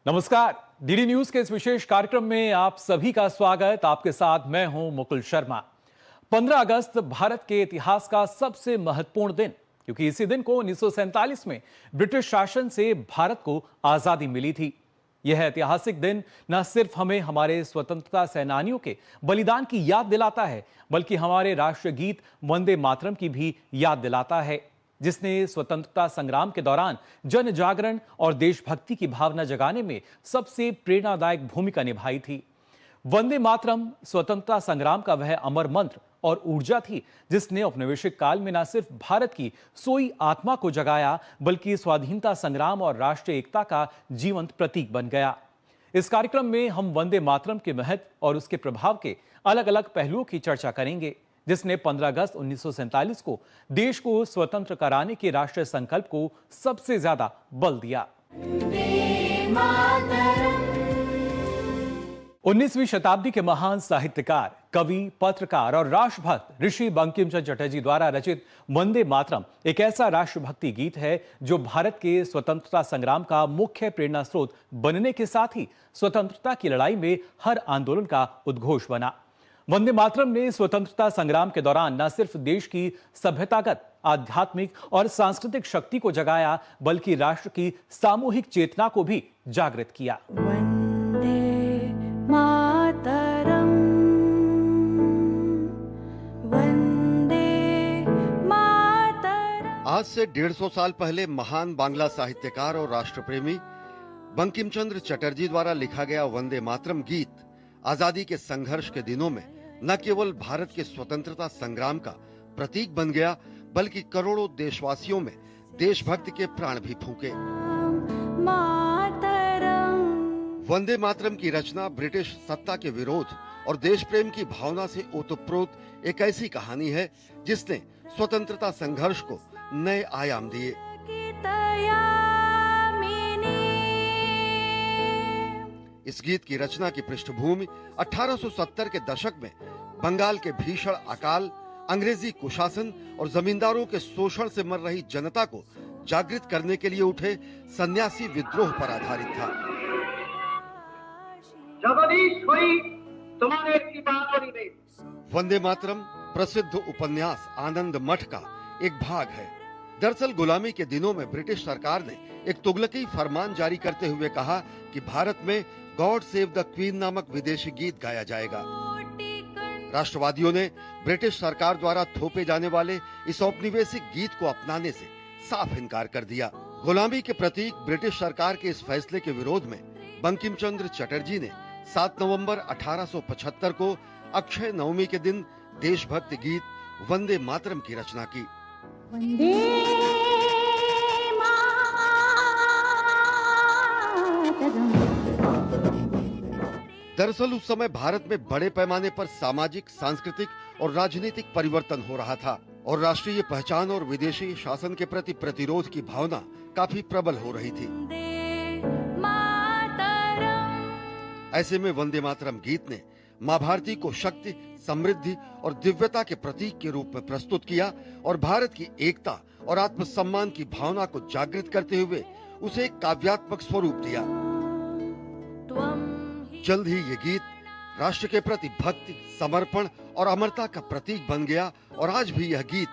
नमस्कार, DD news के इस विशेष कार्यक्रम में आप सभी का स्वागत। आपके साथ मैं हूं मुकुल शर्मा। 15 अगस्त भारत के इतिहास का सबसे महत्वपूर्ण दिन, क्योंकि इसी दिन को 1947 में ब्रिटिश शासन से भारत को आजादी मिली थी। यह ऐतिहासिक दिन न सिर्फ हमें हमारे स्वतंत्रता सेनानियों के बलिदान की याद दिलाता है, बल्कि हमारे राष्ट्रीय गीत वंदे मातरम की भी याद दिलाता है, जिसने स्वतंत्रता संग्राम के दौरान जन जागरण और देशभक्ति की भावना जगाने में सबसे प्रेरणादायक भूमिका निभाई थी। वंदे मातरम स्वतंत्रता संग्राम का वह अमर मंत्र और ऊर्जा थी, जिसने औपनिवेशिक काल में न सिर्फ भारत की सोई आत्मा को जगाया, बल्कि स्वाधीनता संग्राम और राष्ट्रीय एकता का जीवंत प्रतीक बन गया। इस कार्यक्रम में हम वंदे मातरम के महत्व और उसके प्रभाव के अलग अलग पहलुओं की चर्चा करेंगे, जिसने 15 अगस्त 1947 को देश को स्वतंत्र कराने के राष्ट्रीय संकल्प को सबसे ज्यादा बल दिया। 19वीं शताब्दी के महान साहित्यकार, कवि, पत्रकार और राष्ट्रभक्त ऋषि बंकिम चंद्र चटर्जी द्वारा रचित वंदे मातरम एक ऐसा राष्ट्रभक्ति गीत है जो भारत के स्वतंत्रता संग्राम का मुख्य प्रेरणा स्रोत बनने के साथ ही स्वतंत्रता की लड़ाई में हर आंदोलन का उद्घोष बना। वंदे मातरम ने स्वतंत्रता संग्राम के दौरान न सिर्फ देश की सभ्यतागत, आध्यात्मिक और सांस्कृतिक शक्ति को जगाया, बल्कि राष्ट्र की सामूहिक चेतना को भी जागृत किया। वंदे मातरम, वंदे मातरम। आज से 150 साल पहले महान बांग्ला साहित्यकार और राष्ट्रप्रेमी बंकिम चंद्र चटर्जी द्वारा लिखा गया वंदे मातरम गीत आजादी के संघर्ष के दिनों में न केवल भारत के स्वतंत्रता संग्राम का प्रतीक बन गया, बल्कि करोड़ों देशवासियों में देशभक्ति के प्राण भी फूंके। वंदे मातरम की रचना ब्रिटिश सत्ता के विरोध और देश प्रेम की भावना से ओतप्रोत एक ऐसी कहानी है जिसने स्वतंत्रता संघर्ष को नए आयाम दिए। इस गीत की रचना की पृष्ठभूमि 1870 के दशक में बंगाल के भीषण अकाल, अंग्रेजी कुशासन और जमींदारों के शोषण से मर रही जनता को जागृत करने के लिए उठे सन्यासी विद्रोह पर आधारित था। वंदे मातरम प्रसिद्ध उपन्यास आनंद मठ का एक भाग है। दरअसल गुलामी के दिनों में ब्रिटिश सरकार ने एक तुगलकी फरमान जारी करते हुए कहा कि भारत में गॉड सेव द क्वीन नामक विदेशी गीत गाया जाएगा। राष्ट्रवादियों ने ब्रिटिश सरकार द्वारा थोपे जाने वाले इस औपनिवेशिक गीत को अपनाने से साफ इनकार कर दिया। गुलामी के प्रतीक ब्रिटिश सरकार के इस फैसले के विरोध में बंकिम चंद्र चटर्जी ने 7 नवंबर 1875 को अक्षय नवमी के दिन देशभक्ति गीत वंदे मातरम की रचना की। दरअसल उस समय भारत में बड़े पैमाने पर सामाजिक, सांस्कृतिक और राजनीतिक परिवर्तन हो रहा था और राष्ट्रीय पहचान और विदेशी शासन के प्रति प्रतिरोध की भावना काफी प्रबल हो रही थी। ऐसे में वंदे मातरम गीत ने मां भारती को शक्ति, समृद्धि और दिव्यता के प्रतीक के रूप में प्रस्तुत किया और भारत की एकता और आत्मसम्मान की भावना को जागृत करते हुए उसे एक काव्यात्मक स्वरूप दिया। जल्द ही ये गीत राष्ट्र के प्रति भक्ति, समर्पण और अमरता का प्रतीक बन गया और आज भी यह गीत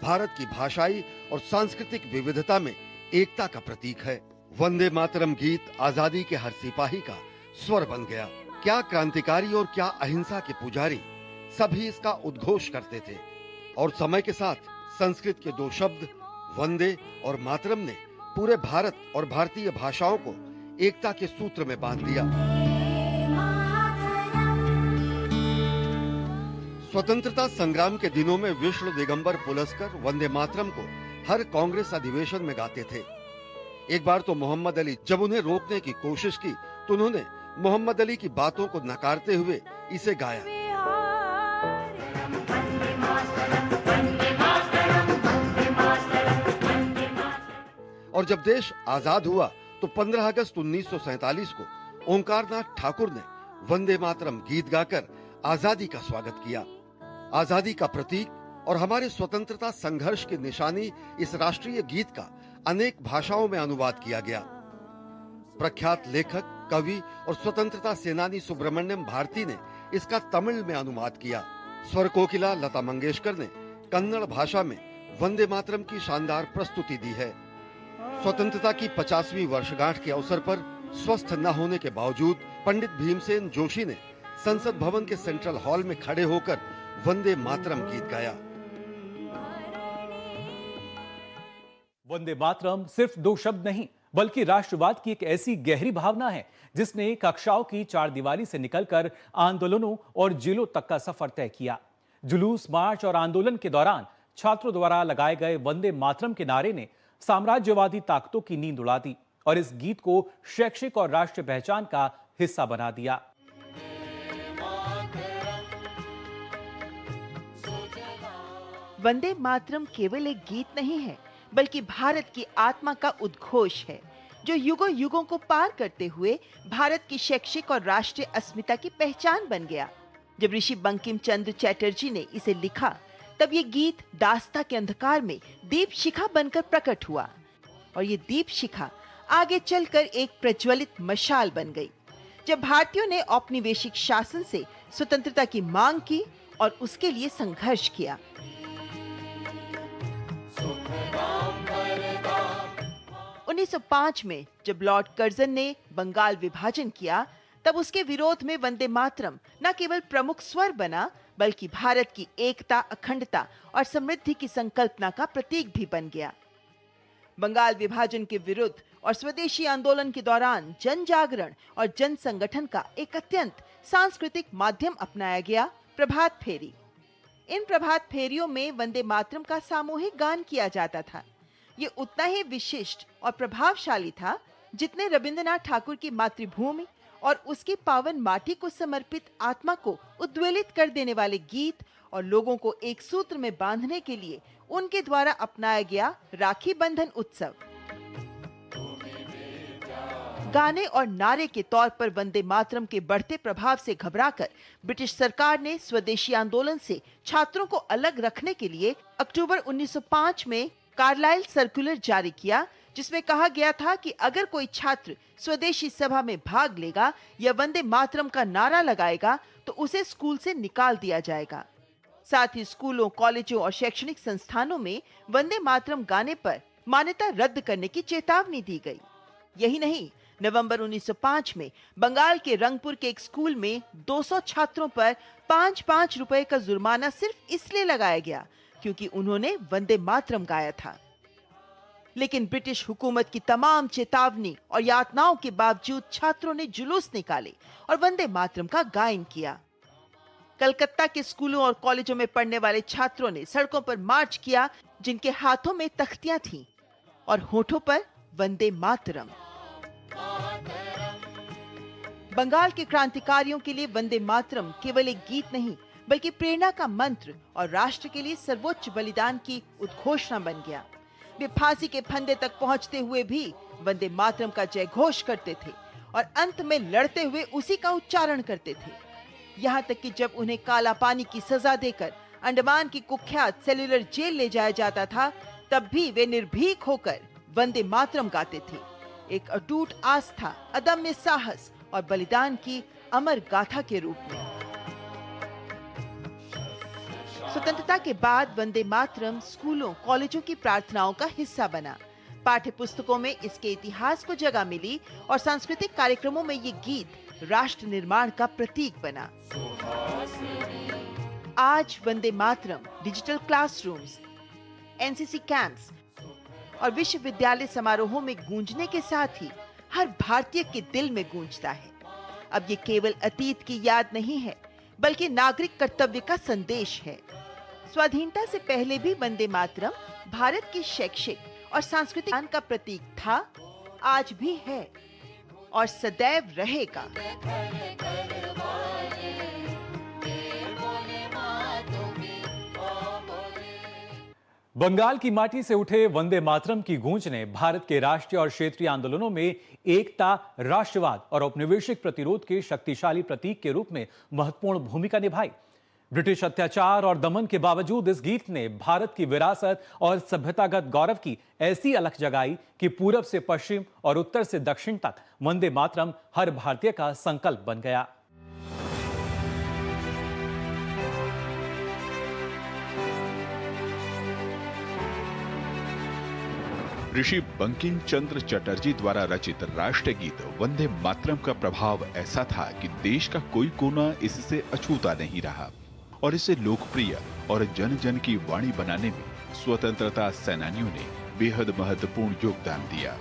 भारत की भाषाई और सांस्कृतिक विविधता में एकता का प्रतीक है। वंदे मातरम गीत आजादी के हर सिपाही का स्वर बन गया। क्या क्रांतिकारी और क्या अहिंसा के पुजारी, सभी इसका उद्घोष करते थे और समय के साथ संस्कृत के दो शब्द वंदे और मातरम ने पूरे भारत और भारतीय भाषाओं को एकता के सूत्र में बांध दिया। स्वतंत्रता संग्राम के दिनों में विष्णु दिगंबर पुलस्कर वंदे मातरम को हर कांग्रेस अधिवेशन में गाते थे। एक बार तो मोहम्मद अली जब उन्हें रोकने की कोशिश की तो उन्होंने मोहम्मद अली की बातों को नकारते हुए इसे गाया। और जब देश आजाद हुआ तो 15 अगस्त 1947 को ओंकारनाथ ठाकुर ने वंदे मातरम गीत गाकर आजादी का स्वागत किया। आजादी का प्रतीक और हमारे स्वतंत्रता संघर्ष की निशानी इस राष्ट्रीय गीत का अनेक भाषाओं में अनुवाद किया गया। प्रख्यात लेखक, कवि और स्वतंत्रता सेनानी सुब्रमण्यम भारती ने इसका तमिल में अनुवाद किया। स्वर कोकिला लता मंगेशकर ने कन्नड़ भाषा में वंदे मातरम की शानदार प्रस्तुति दी है। स्वतंत्रता की 50वीं वर्षगांठ के अवसर पर स्वस्थ न होने के बावजूद पंडित भीमसेन जोशी ने संसद भवन के सेंट्रल हॉल में खड़े होकर वंदे मातरम गीत गाया। वंदे मातरम सिर्फ दो शब्द नहीं, बल्कि राष्ट्रवाद की एक ऐसी गहरी भावना है जिसने कक्षाओं की चारदीवारी से निकलकर आंदोलनों और जेलों तक का सफर तय किया। जुलूस, मार्च और आंदोलन के दौरान छात्रों द्वारा लगाए गए वंदे मातरम के नारे ने साम्राज्यवादी ताकतों की नींद उड़ा दी और इस गीत को शैक्षिक और राष्ट्रीय पहचान का हिस्सा बना दिया। वंदे मातरम केवल एक गीत नहीं है, बल्कि भारत की आत्मा का उद्घोष है, जो युगों युगों को पार करते हुए भारत की शैक्षिक और राष्ट्रीय अस्मिता की पहचान बन गया। जब ऋषि बंकिम चंद्र चटर्जी ने इसे लिखा, तब ये गीत दास्ता के अंधकार में दीप शिखा बनकर प्रकट हुआ और ये दीप शिखा आगे चलकर एक प्रज्वलित मशाल बन गई। जब भारतीयों ने औपनिवेशिक शासन से स्वतंत्रता की मांग की और उसके लिए संघर्ष किया। उन्नीस 1905 में जब लॉर्ड कर्जन ने बंगाल विभाजन किया, तब उसके विरोध में वंदे मातरम न केवल प्रमुख स्वर बना, बल्कि भारत की एकता, अखंडता और समृद्धि की संकल्पना का प्रतीक भी बन गया। बंगाल विभाजन के विरुद्ध और स्वदेशी आंदोलन के दौरान जन जागरण और जन संगठन का एक अत्यंत सांस्कृतिक माध्यम अपनाया गया, प्रभात फेरी। इन प्रभात फेरियों में वंदे मातरम का सामूहिक गान किया जाता था। ये उतना ही विशिष्ट और प्रभावशाली था जितने रविंद्रनाथ ठाकुर की मातृभूमि और उसकी पावन माटी को समर्पित आत्मा को उद्वेलित कर देने वाले गीत और लोगों को एक सूत्र में बांधने के लिए उनके द्वारा अपनाया गया राखी बंधन उत्सव। गाने और नारे के तौर पर वंदे मातरम के बढ़ते प्रभाव से घबराकर ब्रिटिश सरकार ने स्वदेशी आंदोलन से छात्रों को अलग रखने के लिए अक्टूबर 1905 में कार्लाइल सर्कुलर जारी किया, जिसमें कहा गया था कि अगर कोई छात्र स्वदेशी सभा में भाग लेगा या वंदे मातरम का नारा लगाएगा तो उसे स्कूल से निकाल दिया जाएगा। साथ ही स्कूलों, कॉलेजों और शैक्षणिक संस्थानों में वंदे मातरम गाने पर मान्यता रद्द करने की चेतावनी दी गई। यही नहीं, नवंबर 1905 में बंगाल के रंगपुर के एक स्कूल में 200 छात्रों पर 5-5 रुपए का जुर्माना सिर्फ इसलिए लगाया गया क्योंकि उन्होंने वंदे मातरम गाया था। लेकिन ब्रिटिश हुकूमत की तमाम चेतावनी और यातनाओं के बावजूद छात्रों ने जुलूस निकाले और वंदे मातरम का गायन किया। कलकत्ता के स्कूलों और कॉलेजों में पढ़ने वाले छात्रों ने सड़कों पर मार्च किया, जिनके हाथों में तख्तियां थीं और होठों पर वंदे मातरम। बंगाल के क्रांतिकारियों के लिए वंदे मातरम केवल एक गीत नहीं, बल्कि प्रेरणा का मंत्र और राष्ट्र के लिए सर्वोच्च बलिदान की उद्घोषणा बन गया। वे फांसी के फंदे तक पहुंचते हुए भी वंदे मातरम का जय घोष करते थे और अंत में लड़ते हुए उसी का उच्चारण करते थे। यहाँ तक कि जब उन्हें काला पानी की सजा देकर अंडमान की कुख्यात सेल्युलर जेल ले जाया जाता था, तब भी वे निर्भीक होकर वंदे मातरम गाते थे। एक अटूट आस्था, अदम्य साहस और बलिदान की अमर गाथा के रूप में। स्वतंत्रता के बाद वंदे मातरम स्कूलों, कॉलेजों की प्रार्थनाओं का हिस्सा बना। पाठ्य पुस्तकों में इसके इतिहास को जगह मिली और सांस्कृतिक कार्यक्रमों में ये गीत राष्ट्र निर्माण का प्रतीक बना। आज Vande Mataram digital classrooms, NCC camps और विश्वविद्यालय समारोहों में गूंजने के साथ ही हर भारतीय के दिल में गूंजता है। अब ये केवल अतीत की याद नहीं है, बल्कि नागरिक कर्तव्य का संदेश है। स्वाधीनता से पहले भी वंदे मातरम भारत की शैक्षिक और सांस्कृतिक का प्रतीक था, आज भी है और सदैव रहेगा। बंगाल की माटी से उठे वंदे मातरम की गूंज ने भारत के राष्ट्रीय और क्षेत्रीय आंदोलनों में एकता, राष्ट्रवाद और औपनिवेशिक प्रतिरोध के शक्तिशाली प्रतीक के रूप में महत्वपूर्ण भूमिका निभाई। ब्रिटिश अत्याचार और दमन के बावजूद इस गीत ने भारत की विरासत और सभ्यतागत गौरव की ऐसी अलख जगाई कि पूरब से पश्चिम और उत्तर से दक्षिण तक वंदे मातरम हर भारतीय का संकल्प बन गया। ऋषि बंकिम चंद्र चटर्जी द्वारा रचित राष्ट्रीय गीत वंदे मातरम का प्रभाव ऐसा था कि देश का कोई कोना इससे अछूता नहीं रहा और इसे लोकप्रिय और जन जन की वाणी बनाने में स्वतंत्रता सेनानियों ने बेहद महत्वपूर्ण योगदान दिया।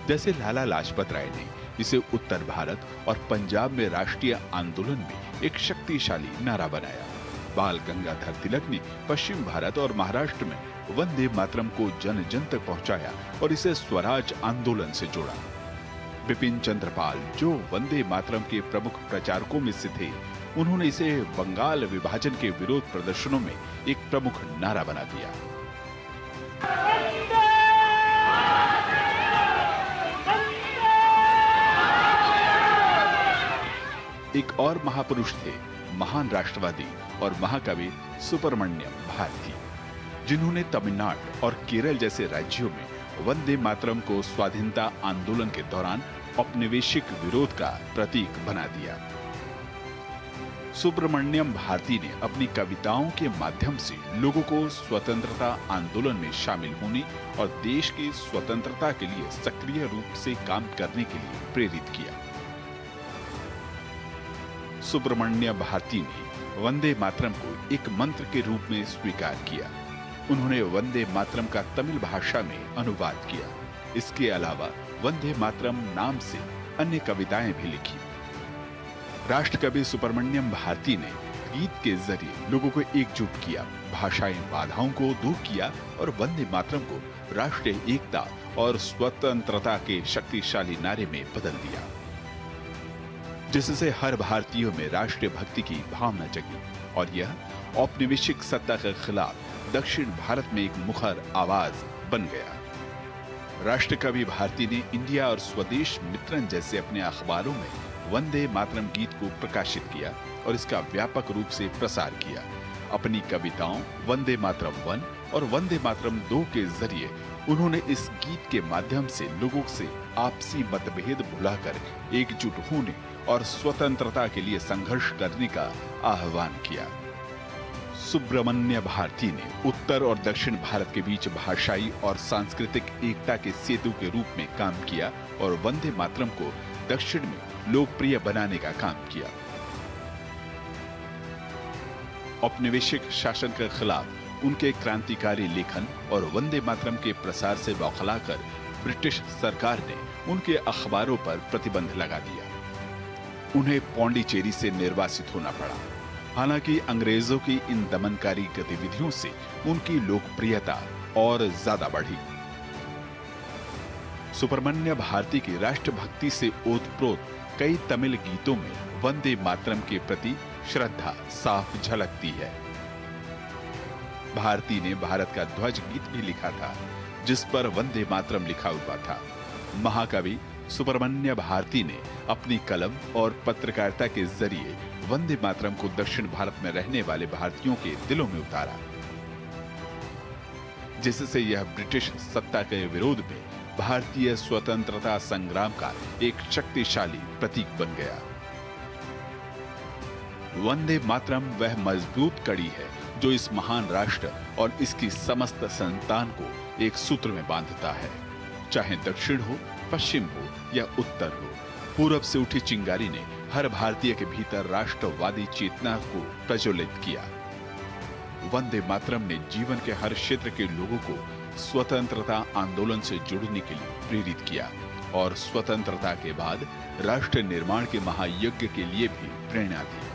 जैसे लाला लाजपत राय ने इसे उत्तर भारत और पंजाब में राष्ट्रीय आंदोलन में एक शक्तिशाली नारा बनाया। बाल गंगाधर तिलक ने पश्चिम भारत और महाराष्ट्र में वंदे मातरम को जन जन तक पहुंचाया और इसे स्वराज आंदोलन से जोड़ा। बिपिन चंद्र पाल, जो वंदे मातरम के प्रमुख प्रचारकों में से थे, उन्होंने इसे बंगाल विभाजन के विरोध प्रदर्शनों में एक प्रमुख नारा बना दिया। एक और महापुरुष थे, महान राष्ट्रवादी और महाकवि सुब्रमण्यम भारती, जिन्होंने तमिलनाडु और केरल जैसे राज्यों में वंदे मातरम को स्वाधीनता आंदोलन के दौरान औपनिवेशिक विरोध का प्रतीक बना दिया। सुब्रमण्यम भारती ने अपनी कविताओं के माध्यम से लोगों को स्वतंत्रता आंदोलन में शामिल होने और देश की स्वतंत्रता के लिए सक्रिय रूप से काम करने के लिए प्रेरित किया। सुब्रमण्यम भारती ने वंदे मातरम को एक मंत्र के रूप में स्वीकार किया। उन्होंने वंदे मातरम का तमिल भाषा में अनुवाद किया। इसके अलावा वंदे मातरम नाम से अन्य कविताएं भी लिखी। राष्ट्रकवि सुब्रमण्यम भारती ने गीत के जरिए लोगों को एकजुट किया, भाषाई बाधाओं को दूर किया और वंदे मातरम को राष्ट्रीय एकता और स्वतंत्रता के शक्तिशाली नारे में बदल दिया, जिससे हर भारतीय में राष्ट्रीय भक्ति की भावना जगी और यह औपनिवेशिक सत्ता के खिलाफ दक्षिण भारत में एक मुखर आवाज बन गया। राष्ट्रकवि भारती ने इंडिया और स्वदेश मित्रन जैसे अपने अखबारों में वंदे मातरम गीत को प्रकाशित किया और इसका व्यापक रूप से प्रसार किया। अपनी कविताओं वंदे मातरम 1 और वंदे मातरम 2 के जरिए उन्होंने इस गीत के माध्यम से लोगों से आपसी मतभेद भुलाकर एकजुट होने और स्वतंत्रता के लिए संघर्ष करने का आह्वान किया। सुब्रमण्य भारती ने उत्तर और दक्षिण भारत के बीच भाषाई और सांस्कृतिक एकता के सेतु के रूप में काम किया और वंदे मातरम को दक्षिण में लोकप्रिय बनाने का काम किया। औपनिवेशिक शासन के खिलाफ उनके क्रांतिकारी लेखन और वंदे मातरम के प्रसार से बौखलाकर ब्रिटिश सरकार ने उनके अखबारों पर प्रतिबंध लगा दिया। उन्हें पौंडीचेरी से निर्वासित होना पड़ा। हालांकि अंग्रेजों की इन दमनकारी गतिविधियों से उनकी लोकप्रियता और ज्यादा बढ़ी। सुब्रमण्य भारती की राष्ट्रभक्ति से ओतप्रोत कई तमिल गीतों में वंदे मातरम के प्रति श्रद्धा साफ झलकती है। भारती ने भारत का ध्वज गीत भी लिखा था, जिस पर वंदे मातरम लिखा हुआ था। महाकवि सुब्रमण्य भारती ने अपनी कलम और पत्रकारिता के जरिए वंदे मातरम को दक्षिण भारत में रहने वाले भारतीयों के दिलों में उतारा, जिससे यह ब्रिटिश सत्ता के विरोध में भारतीय स्वतंत्रता संग्राम का एक शक्तिशाली प्रतीक बन गया। वंदे मातरम वह मजबूत कड़ी है जो इस महान राष्ट्र और इसकी समस्त संतान को एक सूत्र में बांधता है। चाहे दक्षिण हो, पश्चिम हो या उत्तर हो, पूरब से उठी चिंगारी ने हर भारतीय के भीतर राष्ट्रवादी चेतना को प्रज्वलित किया। वंदे मातरम ने जीवन के हर क्षेत्र के लोगों को स्वतंत्रता आंदोलन से जुड़ने के लिए प्रेरित किया और स्वतंत्रता के बाद राष्ट्र निर्माण के महायज्ञ के लिए भी प्रेरणा दी।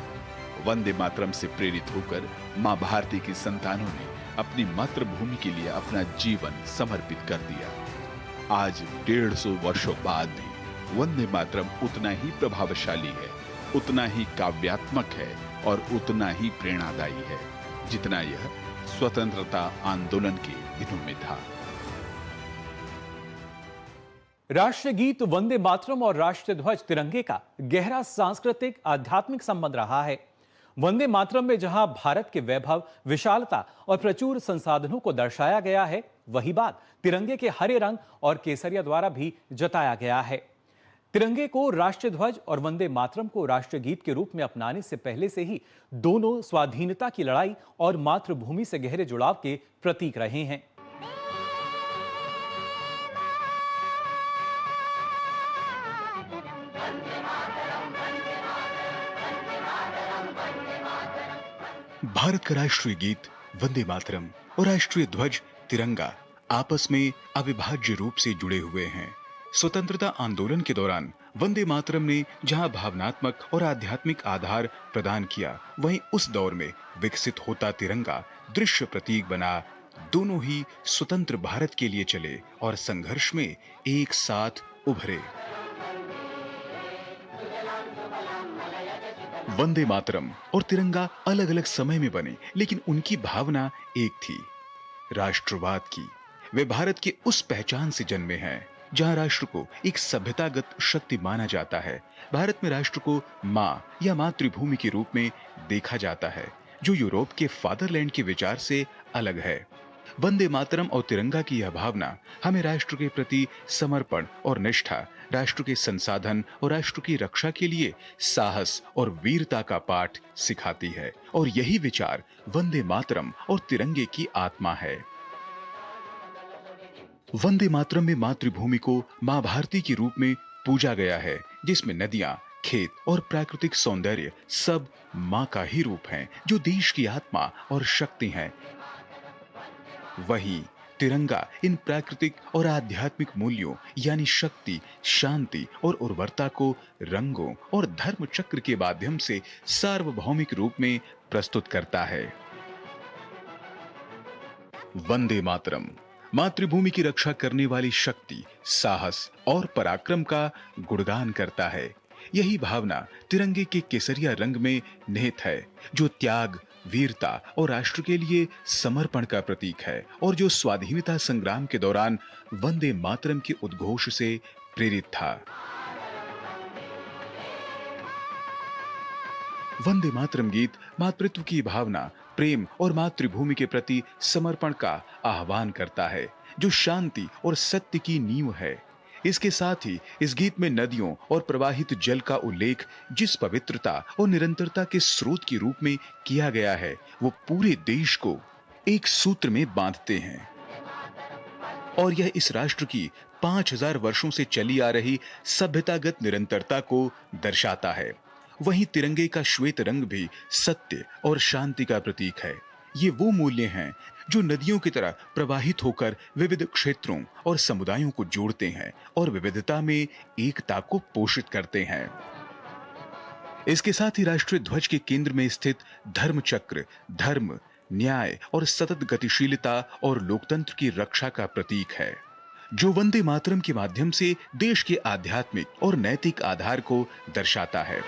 वंदे मातरम से प्रेरित होकर मां भारती की संतानों ने अपनी मातृभूमि के लिए अपना जीवन समर्पित कर दिया। आज 150 वर्षों बाद भी वंदे मातरम उतना ही प्रभावशाली है, उतना ही काव्यात्मक है और उतना ही प्रेरणादायी है जितना यह स्वतंत्रता आंदोलन के दिनों में था। राष्ट्रीय गीत वंदे मातरम और राष्ट्रीय ध्वज तिरंगे का गहरा सांस्कृतिक आध्यात्मिक संबंध रहा है। वंदे मातरम में जहां भारत के वैभव, विशालता और प्रचुर संसाधनों को दर्शाया गया है, वही बात तिरंगे के हरे रंग और केसरिया द्वारा भी जताया गया है। तिरंगे को राष्ट्रीय ध्वज और वंदे मातरम को राष्ट्रीय गीत के रूप में अपनाने से पहले से ही दोनों स्वाधीनता की लड़ाई और मातृभूमि से गहरे जुड़ाव के प्रतीक रहे हैं। भारत का राष्ट्रीय गीत वंदे मातरम और राष्ट्रीय ध्वज तिरंगा आपस में अविभाज्य रूप से जुड़े हुए हैं। स्वतंत्रता आंदोलन के दौरान वंदे मातरम ने जहां भावनात्मक और आध्यात्मिक आधार प्रदान किया, वहीं उस दौर में विकसित होता तिरंगा दृश्य प्रतीक बना। दोनों ही स्वतंत्र भारत के लिए चले और संघर्ष में एक साथ उभरे। वंदे मातरम और तिरंगा अलग अलग समय में बने, लेकिन उनकी भावना एक थी, राष्ट्रवाद की। वे भारत के उस पहचान से जन्मे हैं जहां राष्ट्र को एक सभ्यतागत शक्ति माना जाता है। भारत में राष्ट्र को मां या मातृभूमि के रूप में देखा जाता है, जो यूरोप के फादरलैंड के विचार से अलग है। वंदे मातरम और तिरंगा की यह भावना हमें राष्ट्र के प्रति समर्पण और निष्ठा, राष्ट्र के संसाधन और राष्ट्र की रक्षा के लिए साहस और वीरता का पाठ सिखाती है। और यही विचार वंदे मातरम और तिरंगे की आत्मा है। वंदे मातरम में मातृभूमि को मां भारती के रूप में पूजा गया है, जिसमें नदियां, खेत और प्राकृतिक सौंदर्य सब मां का ही रूप हैं, जो देश की आत्मा और शक्ति हैं। वहीं तिरंगा इन प्राकृतिक और आध्यात्मिक मूल्यों यानी शक्ति, शांति और उर्वरता को रंगों और धर्म चक्र के माध्यम से सार्वभौमिक रूप में प्रस्तुत करता है। वंदे मातरम मातृभूमि की रक्षा करने वाली शक्ति, साहस और पराक्रम का गुणगान करता है। यही भावना तिरंगे के केसरिया रंग में निहित है, जो त्याग, वीरता और राष्ट्र के लिए समर्पण का प्रतीक है और जो स्वाधीनता संग्राम के दौरान वंदे मातरम के उद्घोष से प्रेरित था। वंदे मातरम गीत मातृत्व की भावना, प्रेम और मातृभूमि के प्रति समर्पण का आह्वान करता है, जो शांति और सत्य की नींव है। इसके साथ ही इस गीत में नदियों और प्रवाहित जल का उल्लेख जिस पवित्रता और निरंतरता के स्रोत के रूप में किया गया है, वो पूरे देश को एक सूत्र में बांधते हैं। और यह इस राष्ट्र की 5000 वर्षों से चली आ रही सभ्यतागत निरंतरता को दर्शाता है। वहीं तिरंगे का श्वेत रंग भी सत्य और शांति का प्रतीक है। ये वो मूल्य हैं जो नदियों की तरह प्रवाहित होकर विविध क्षेत्रों और समुदायों को जोड़ते हैं और विविधता में एकता को पोषित करते हैं। इसके साथ ही राष्ट्रीय ध्वज के केंद्र में स्थित धर्म चक्र, धर्म, न्याय और सतत गतिशीलता और लोकतंत्र की रक्षा का प्रतीक है, जो वंदे मातरम के माध्यम से देश के आध्यात्मिक और नैतिक आधार को दर्शाता है।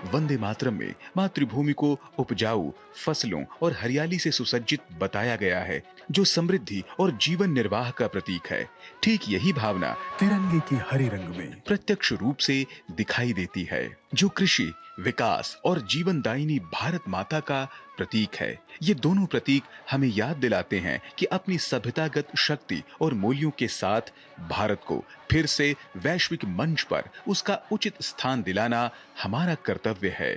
वंदे मातरम में मातृभूमि को उपजाऊ फसलों और हरियाली से सुसज्जित बताया गया है, जो समृद्धि और जीवन निर्वाह का प्रतीक है। ठीक यही भावना तिरंगे के हरे रंग में प्रत्यक्ष रूप से दिखाई देती है, जो कृषि, विकास और जीवनदायिनी भारत माता का प्रतीक है। ये दोनों प्रतीक हमें याद दिलाते हैं कि अपनी सभ्यतागत शक्ति और मूल्यों के साथ भारत को फिर से वैश्विक मंच पर उसका उचित स्थान दिलाना हमारा कर्तव्य है।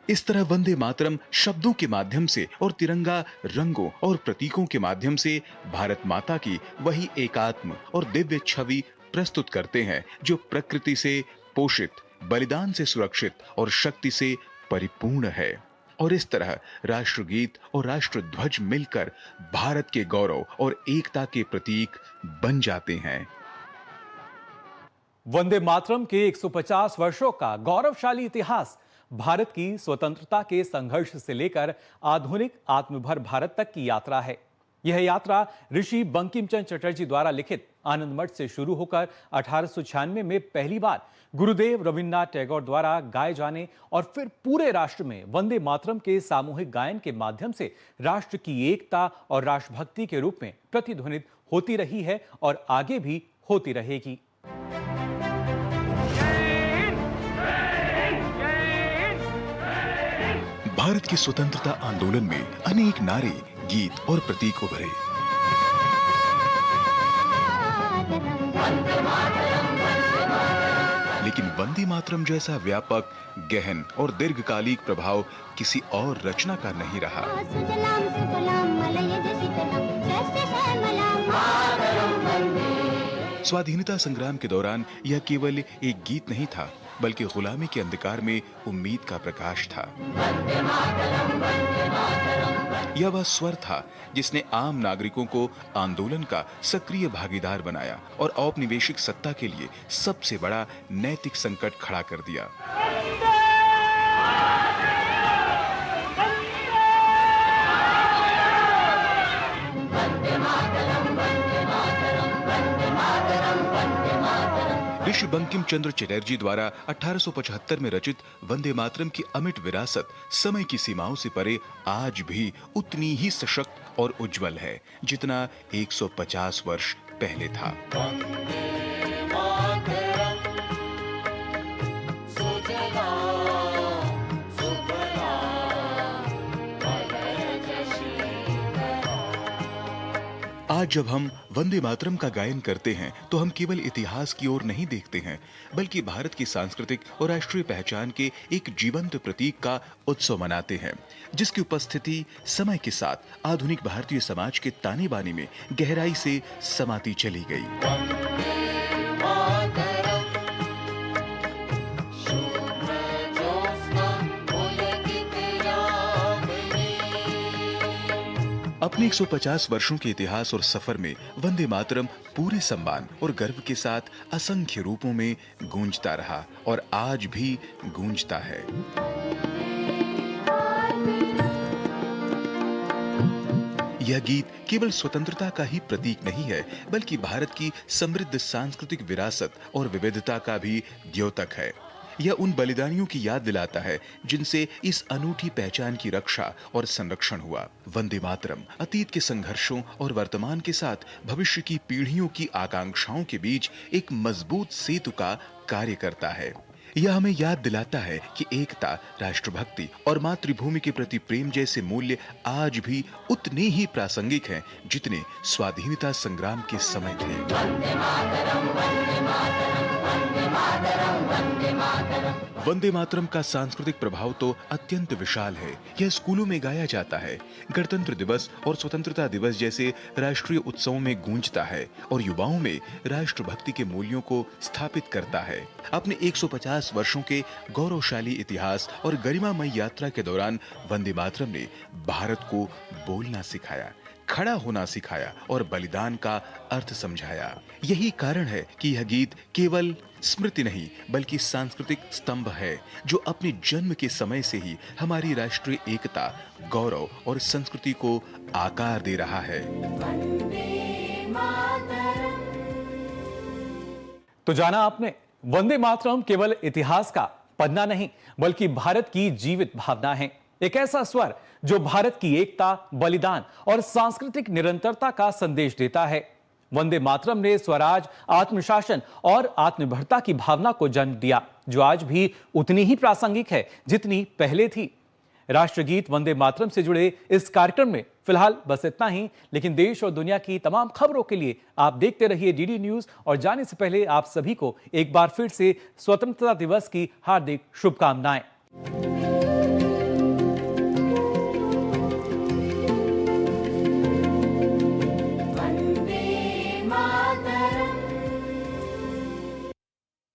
इस तरह वंदे मातरम शब्दों के माध्यम से और तिरंगा रंगों और प्रतीकों के माध्यम से भारत माता की वही एकात्म और दिव्य छवि प्रस्तुत करते हैं, जो प्रकृति से पोषित, बलिदान से सुरक्षित और शक्ति से परिपूर्ण है। और इस तरह राष्ट्रगीत और राष्ट्र ध्वज मिलकर भारत के गौरव और एकता के प्रतीक बन जाते हैं। वंदे मातरम के 150 वर्षों का गौरवशाली इतिहास भारत की स्वतंत्रता के संघर्ष से लेकर आधुनिक आत्मनिर्भर भारत तक की यात्रा है। यह यात्रा ऋषि बंकिम चंद्र चटर्जी द्वारा लिखित आनंद मठ से शुरू होकर 1896 में पहली बार गुरुदेव रविन्द्रनाथ टैगोर द्वारा गाए जाने और फिर पूरे राष्ट्र में वंदे मातरम के सामूहिक गायन के माध्यम से राष्ट्र की एकता और राष्ट्रभक्ति के रूप में प्रतिध्वनित होती रही है और आगे भी होती रहेगी। भारत के स्वतंत्रता आंदोलन में अनेक नारे, गीत और प्रतीक उभरे। लेकिन वंदे मातरम जैसा व्यापक, गहन और दीर्घकालिक प्रभाव किसी और रचना का नहीं रहा। स्वाधीनता संग्राम के दौरान यह केवल एक गीत नहीं था, बल्कि गुलामी के अंधकार में उम्मीद का प्रकाश था। यह वह स्वर था जिसने आम नागरिकों को आंदोलन का सक्रिय भागीदार बनाया और औपनिवेशिक सत्ता के लिए सबसे बड़ा नैतिक संकट खड़ा कर दिया। ऋषि बंकिम चंद्र चटर्जी द्वारा 1875 में रचित वंदे मातरम की अमिट विरासत समय की सीमाओं से परे आज भी उतनी ही सशक्त और उज्जवल है जितना 150 वर्ष पहले था। आज जब हम वंदे मातरम का गायन करते हैं तो हम केवल इतिहास की ओर नहीं देखते हैं, बल्कि भारत की सांस्कृतिक और राष्ट्रीय पहचान के एक जीवंत प्रतीक का उत्सव मनाते हैं, जिसकी उपस्थिति समय के साथ आधुनिक भारतीय समाज के ताने बाने में गहराई से समाती चली गई। अपने 150 वर्षों के इतिहास और सफर में वंदे मातरम पूरे सम्मान और गर्व के साथ असंख्य रूपों में गूंजता रहा और आज भी गूंजता है। यह गीत केवल स्वतंत्रता का ही प्रतीक नहीं है, बल्कि भारत की समृद्ध सांस्कृतिक विरासत और विविधता का भी द्योतक है। यह उन बलिदानियों की याद दिलाता है जिनसे इस अनूठी पहचान की रक्षा और संरक्षण हुआ। वंदे मातरम अतीत के संघर्षों और वर्तमान के साथ भविष्य की पीढ़ियों की आकांक्षाओं के बीच एक मजबूत सेतु का कार्य करता है। यह हमें याद दिलाता है कि एकता, राष्ट्रभक्ति और मातृभूमि के प्रति प्रेम जैसे मूल्य आज भी उतने ही प्रासंगिक हैं जितने स्वाधीनता संग्राम के समय थे। वंदे मातरम का सांस्कृतिक प्रभाव तो अत्यंत विशाल है। यह स्कूलों में गाया जाता है, गणतंत्र दिवस और स्वतंत्रता दिवस जैसे राष्ट्रीय उत्सवों में गूंजता है और युवाओं में राष्ट्रभक्ति के मूल्यों को स्थापित करता है। अपने 150 वर्षों के गौरवशाली इतिहास और गरिमामय यात्रा के दौरान वंदे मातरम ने भारत को बोलना सिखाया, खड़ा होना सिखाया और बलिदान का अर्थ समझाया। यही कारण है कि यह गीत केवल स्मृति नहीं बल्कि सांस्कृतिक स्तंभ है, जो अपने जन्म के समय से ही हमारी राष्ट्रीय एकता, गौरव और संस्कृति को आकार दे रहा है। तो जाना आपने, वंदे मातरम केवल इतिहास का पन्ना नहीं बल्कि भारत की जीवित भावना है। एक ऐसा स्वर जो भारत की एकता, बलिदान और सांस्कृतिक निरंतरता का संदेश देता है। वंदे मातरम ने स्वराज, आत्मशासन और आत्मनिर्भरता की भावना को जन्म दिया, जो आज भी उतनी ही प्रासंगिक है जितनी पहले थी। राष्ट्रगीत वंदे मातरम से जुड़े इस कार्यक्रम में फिलहाल बस इतना ही, लेकिन देश और दुनिया की तमाम खबरों के लिए आप देखते रहिए डीडी न्यूज। और जाने से पहले आप सभी को एक बार फिर से स्वतंत्रता दिवस की हार्दिक शुभकामनाएं। वन्दे मातरम्।